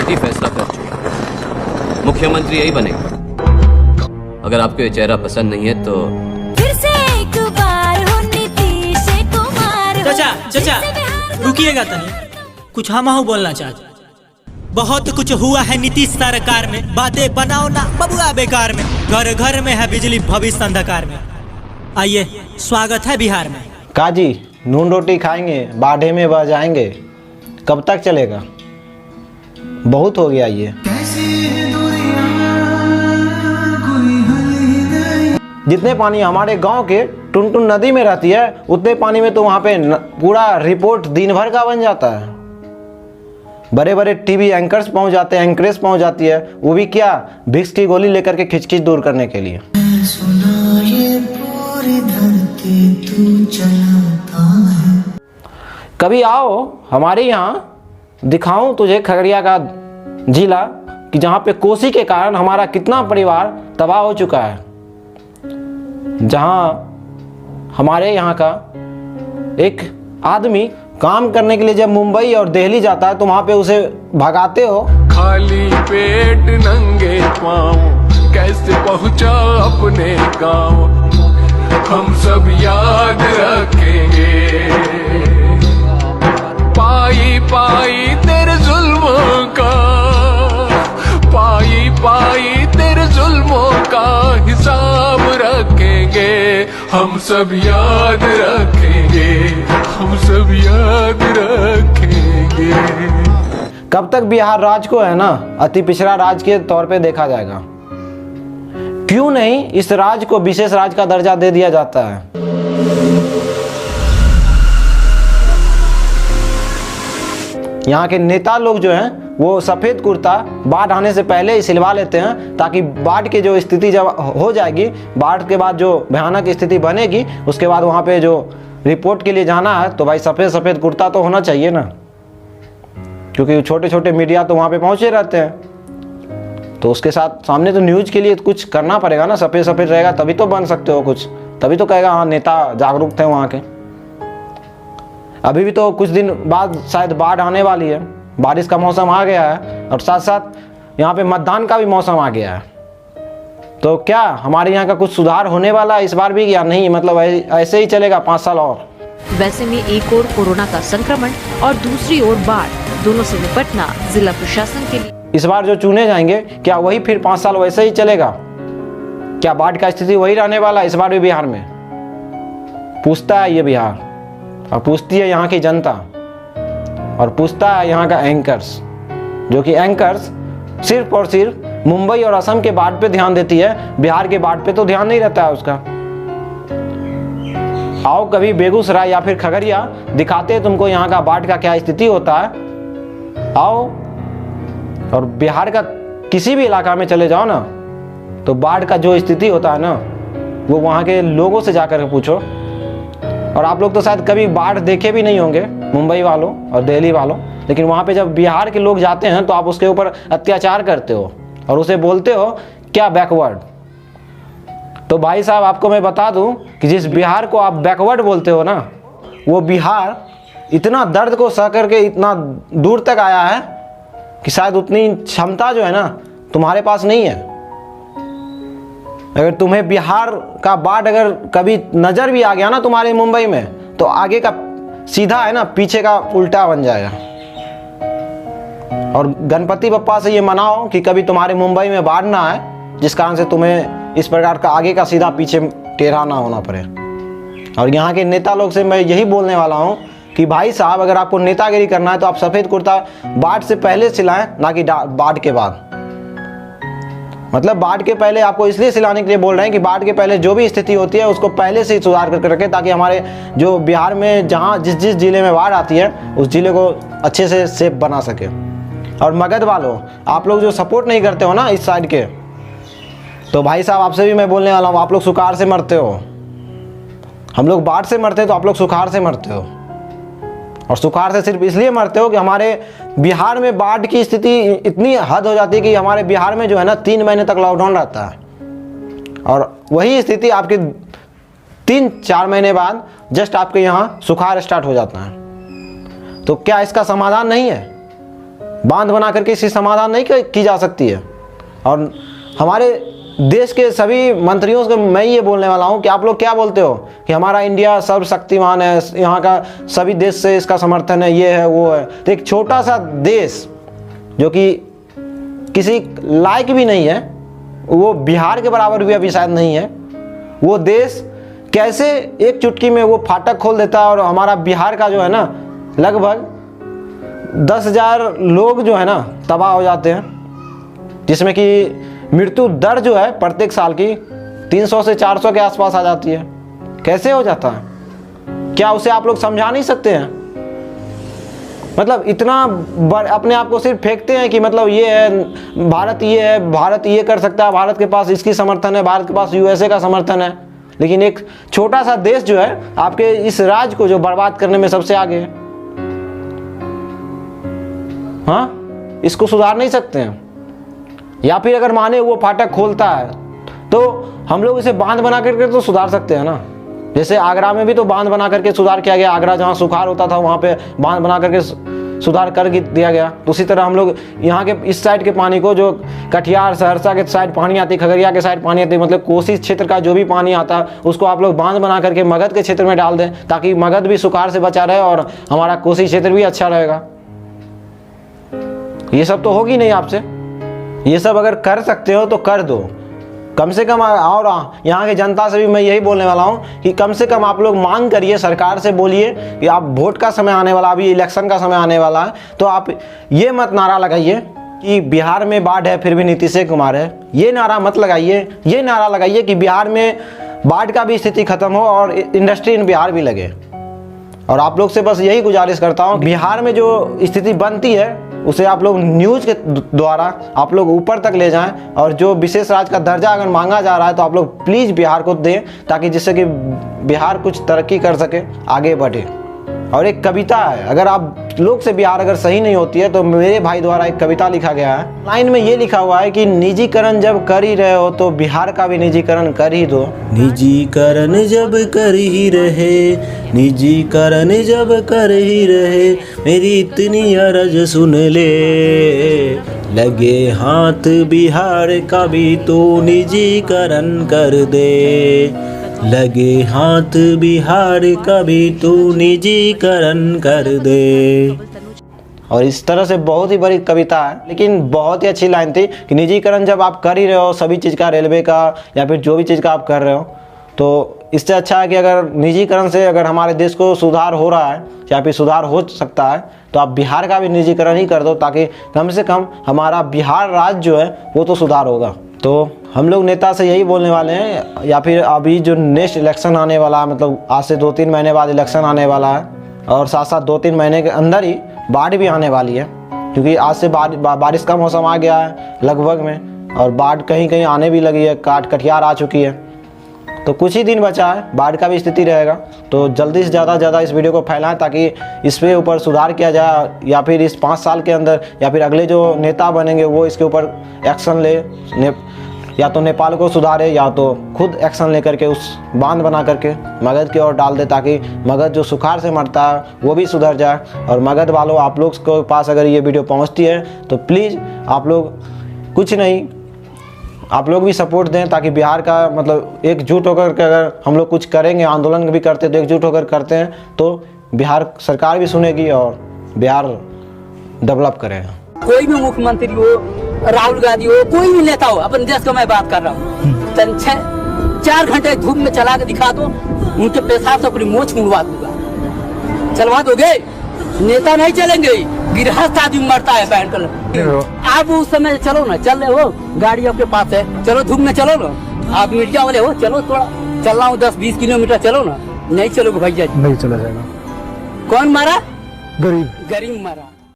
समिति फैसला कर चुकी, मुख्यमंत्री यही बनेगा। अगर आपको ये चेहरा पसंद नहीं है तो फिर से एक बार हो नीतीश कुमार। चाचा रुकिएगा तनी, कुछ हम बोलना चाहते। बहुत कुछ हुआ है नीतीश सरकार में, बातें बनाओ ना बबुआ बेकार में। घर घर में है बिजली, भविष्य अंधकार में। आइए, स्वागत है बिहार में। काजी नून रोटी खाएंगे, बाढ़े में बह जाएंगे, कब तक चलेगा? बहुत हो गया ये। जितने पानी हमारे गांव के टुनटुन नदी में रहती है, उतने पानी में तो वहाँ पे पूरा रिपोर्ट दिन भर का बन जाता है। बड़े बड़े टीवी एंकर्स पहुँच जाते हैं, एंकरेस पहुँच जाती है, वो भी क्या, विक्स की गोली लेकर के खिचखिच दूर करने के लिए। कभी आओ हमारे यहाँ, दिखाऊं तुझे खगड़िया का जिला कि जहाँ पे कोसी के कारण हमारा कितना परिवार तबाह हो चुका है। जहाँ हमारे यहाँ का एक आदमी काम करने के लिए जब मुंबई और दिल्ली जाता है तो वहाँ पे उसे भगाते हो। खाली पेट नंगे पाँव कैसे पहुँचा अपने गाँव, हम सब याद रखेंगे। पाई पाई तेरे जुल्मों का, पाई पाई तेरे जुल्मों का हिसाब रखेंगे। हम सब याद रखेंगे, हम सब याद रखेंगे। कब तक बिहार राज्य को है ना अति पिछड़ा राज्य के तौर पे देखा जाएगा? क्यों नहीं इस राज्य को विशेष राज्य का दर्जा दे दिया जाता है? यहाँ के नेता लोग जो हैं वो सफ़ेद कुर्ता बाढ़ आने से पहले ही सिलवा लेते हैं, ताकि बाढ़ की जो स्थिति जब हो जाएगी, बाढ़ के बाद जो भयानक स्थिति बनेगी, उसके बाद वहाँ पे जो रिपोर्ट के लिए जाना है तो भाई सफ़ेद कुर्ता तो होना चाहिए ना, क्योंकि छोटे छोटे मीडिया तो वहाँ पे पहुँचे रहते हैं। तो उसके साथ सामने तो न्यूज़ के लिए कुछ करना पड़ेगा ना, सफ़ेद रहेगा तभी तो बन सकते हो कुछ, तभी तो कहेगा हाँ नेता जागरूक थे वहाँ के। अभी भी तो कुछ दिन बाद शायद बाढ़ आने वाली है, बारिश का मौसम आ गया है और साथ साथ यहाँ पे मतदान का भी मौसम आ गया है। तो क्या हमारे यहाँ का कुछ सुधार होने वाला है इस बार भी या नहीं? मतलब ऐसे ही चलेगा 5 साल और? वैसे में एक ओर कोरोना का संक्रमण और दूसरी ओर बाढ़, दोनों से निपटना जिला प्रशासन के लिए। इस बार जो चुने जाएंगे क्या वही फिर 5 साल वैसे ही चलेगा? क्या बाढ़ का स्थिति वही रहने वाला है इस बार भी बिहार में? पूछता है ये बिहार, और पूछती है यहाँ की जनता, और पूछता है यहाँ का एंकर्स, जो कि एंकर्स सिर्फ और सिर्फ मुंबई और असम के बाढ़ पे ध्यान देती है, बिहार के बाढ़ पे तो ध्यान नहीं रहता है उसका। आओ कभी बेगूसराय या फिर खगड़िया, दिखाते हैं तुमको यहाँ का बाढ़ का क्या स्थिति होता है। आओ और बिहार का किसी भी इलाका में चले जाओ ना, तो बाढ़ का जो स्थिति होता है ना, वो वहाँ के लोगों से जाकर पूछो। और आप लोग तो शायद कभी बाढ़ देखे भी नहीं होंगे, मुंबई वालों और दिल्ली वालों, लेकिन वहाँ पे जब बिहार के लोग जाते हैं तो आप उसके ऊपर अत्याचार करते हो और उसे बोलते हो क्या बैकवर्ड। तो भाई साहब आपको मैं बता दूं कि जिस बिहार को आप बैकवर्ड बोलते हो ना, वो बिहार इतना दर्द को सह करके इतना दूर तक आया है कि शायद उतनी क्षमता जो है ना तुम्हारे पास नहीं है। अगर तुम्हें बिहार का बाढ़ अगर कभी नज़र भी आ गया ना तुम्हारे मुंबई में, तो आगे का सीधा है ना पीछे का उल्टा बन जाएगा। और गणपति बप्पा से ये मनाओ कि कभी तुम्हारे मुंबई में बाढ़ ना आए, जिस कारण से तुम्हें इस प्रकार का आगे का सीधा पीछे टेढ़ा ना होना पड़े। और यहाँ के नेता लोग से मैं यही बोलने वाला हूँ कि भाई साहब, अगर आपको नेतागिरी करना है तो आप सफ़ेद कुर्ता बाढ़ से पहले सिलाएं, ना कि बाढ़ के बाद। मतलब बाढ़ के पहले आपको इसलिए सिलाने के लिए बोल रहे हैं कि बाढ़ के पहले जो भी स्थिति होती है उसको पहले से ही सुधार करके रखें, ताकि हमारे जो बिहार में जहाँ जिस जिले में बाढ़ आती है उस जिले को अच्छे से सेफ बना सके। और मगध वालों, आप लोग जो सपोर्ट नहीं करते हो ना इस साइड के, तो भाई साहब आपसे भी मैं बोलने वाला हूँ, आप लोग सुखाड़ से मरते हो। हम लोग बाढ़ से मरते हैं तो आप लोग सुखाड़ से मरते हो। और सुखाड़ से सिर्फ इसलिए मरते हो कि हमारे बिहार में बाढ़ की स्थिति इतनी हद हो जाती है कि हमारे बिहार में जो है ना 3 महीने तक लॉकडाउन रहता है, और वही स्थिति आपके 3-4 महीने बाद जस्ट आपके यहाँ सुखाड़ स्टार्ट हो जाता है। तो क्या इसका समाधान नहीं है? बांध बना करके इसकी समाधान नहीं की जा सकती है। और हमारे देश के सभी मंत्रियों को मैं ये बोलने वाला हूँ कि आप लोग क्या बोलते हो कि हमारा इंडिया सर्वशक्तिमान है, यहाँ का सभी देश से इसका समर्थन है, ये है वो है। तो एक छोटा सा देश जो कि किसी लायक भी नहीं है, वो बिहार के बराबर भी अभी शायद नहीं है, वो देश कैसे एक चुटकी में वो फाटक खोल देता है और हमारा बिहार का जो है ना लगभग 10,000 लोग जो है ना तबाह हो जाते हैं, जिसमें कि मृत्यु दर जो है प्रत्येक साल की 300 से 400 के आसपास आ जाती है। कैसे हो जाता है? क्या उसे आप लोग समझा नहीं सकते हैं? मतलब इतना अपने आप को सिर्फ फेंकते हैं कि मतलब ये है भारत, ये है भारत, ये कर सकता है, भारत के पास इसकी समर्थन है, भारत के पास यूएसए का समर्थन है। लेकिन एक छोटा सा देश जो है आपके इस राज्य को जो बर्बाद करने में सबसे आगे है। हाँ, इसको सुधार नहीं सकते हैं। या फिर अगर माने वो फाटक खोलता है तो हम लोग इसे बांध बना करके तो सुधार सकते हैं ना। जैसे आगरा में भी तो बांध बना करके सुधार किया गया, आगरा जहाँ सुखाड़ होता था वहाँ पे बांध बना करके सुधार कर दिया गया। तो उसी तरह हम लोग यहाँ के इस साइड के पानी को, जो कटिहार सहरसा के साइड पानी आती, खगड़िया के साइड पानी आती, मतलब कोसी क्षेत्र का जो भी पानी आता है उसको आप लोग बांध बना करके मगध के क्षेत्र में डाल दें, ताकि मगध भी सुखाड़ से बचा रहे और हमारा कोसी क्षेत्र भी अच्छा रहेगा। ये सब तो होगी नहीं आपसे। ये सब अगर कर सकते हो तो कर दो कम से कम। और यहाँ की जनता से भी मैं यही बोलने वाला हूँ कि कम से कम आप लोग मांग करिए, सरकार से बोलिए कि आप वोट का समय आने वाला, अभी इलेक्शन का समय आने वाला है, तो आप ये मत नारा लगाइए कि बिहार में बाढ़ है फिर भी नीतीश कुमार है। ये नारा मत लगाइए। ये नारा लगाइए कि बिहार में बाढ़ का भी स्थिति खत्म हो और इंडस्ट्री इन बिहार भी लगे। और आप लोग से बस यही गुजारिश करता हूँ, बिहार में जो स्थिति बनती है उसे आप लोग न्यूज़ के द्वारा आप लोग ऊपर तक ले जाएं, और जो विशेष राज्य का दर्जा अगर मांगा जा रहा है तो आप लोग प्लीज़ बिहार को दें, ताकि जिससे कि बिहार कुछ तरक्की कर सके, आगे बढ़े। और एक कविता है, अगर आप लोग से बिहार अगर सही नहीं होती है तो मेरे भाई द्वारा एक कविता लिखा गया है। लाइन में ये लिखा हुआ है कि निजीकरण जब कर ही रहे हो तो बिहार का भी निजीकरण कर ही दो। निजीकरण जब कर ही रहे, निजीकरण जब कर ही रहे, मेरी इतनी अर्ज सुन ले, लगे हाथ बिहार का भी तो निजीकरण कर दे, लगे हाथ बिहार का भी तू निजीकरण कर दे। और इस तरह से बहुत ही बड़ी कविता है, लेकिन बहुत ही अच्छी लाइन थी कि निजीकरण जब आप कर ही रहे हो सभी चीज़ का, रेलवे का या फिर जो भी चीज़ का आप कर रहे हो, तो इससे अच्छा है कि अगर निजीकरण से अगर हमारे देश को सुधार हो रहा है या फिर सुधार हो सकता है तो आप बिहार का भी निजीकरण ही कर दो, ताकि कम से कम हमारा बिहार राज्य जो है वो तो सुधार होगा। तो हम लोग नेता से यही बोलने वाले हैं, या फिर अभी जो नेक्स्ट इलेक्शन आने वाला है, मतलब आज से 2-3 महीने बाद इलेक्शन आने वाला है, और साथ साथ 2-3 महीने के अंदर ही बाढ़ भी आने वाली है, क्योंकि आज से बारिश का मौसम आ गया है लगभग में, और बाढ़ कहीं कहीं आने भी लगी है, कटिहार आ चुकी है। तो कुछ ही दिन बचा है, बाढ़ का भी स्थिति रहेगा। तो जल्दी से ज़्यादा इस वीडियो को फैलाएं, ताकि इस पे ऊपर सुधार किया जाए, या फिर इस 5 साल के अंदर या फिर अगले जो नेता बनेंगे वो इसके ऊपर एक्शन ले, या तो नेपाल को सुधारे या तो खुद एक्शन लेकर के उस बांध बना करके मगध की ओर डाल दे, ताकि मगध जो सुखाड़ से मरता है वो भी सुधर जाए। और मगध वालों, आप लोग के पास अगर ये वीडियो पहुंचती है तो प्लीज़ आप लोग कुछ नहीं, आप लोग भी सपोर्ट दें, ताकि बिहार का मतलब एकजुट होकर के अगर हम लोग कुछ करेंगे, आंदोलन भी करते तो एकजुट होकर करते हैं तो बिहार सरकार भी सुनेगी और बिहार डेवलप करेगा। कोई भी मुख्यमंत्री हो, राहुल गांधी हो, कोई भी नेता हो, अपने देश का मैं बात कर रहा हूँ, 4 घंटे धूप में चला के दिखा दो, उनके पेशाब से अपनी मोछ मुड़वा दूंगा। चलवा दोगे? नेता नहीं चलेंगे, गृहस्थ आदमी मरता है पैंट कर। आप उस समय चलो ना, चल रहे हो, गाड़ी आपके पास है, चलो धूप में चलो ना। आप मीडिया वाले हो, चलो थोड़ा चल रहा हूँ 10-20 किलोमीटर चलो ना। नहीं चलोगे भैया, नहीं चला जाएगा। कौन मारा? गरीब मारा।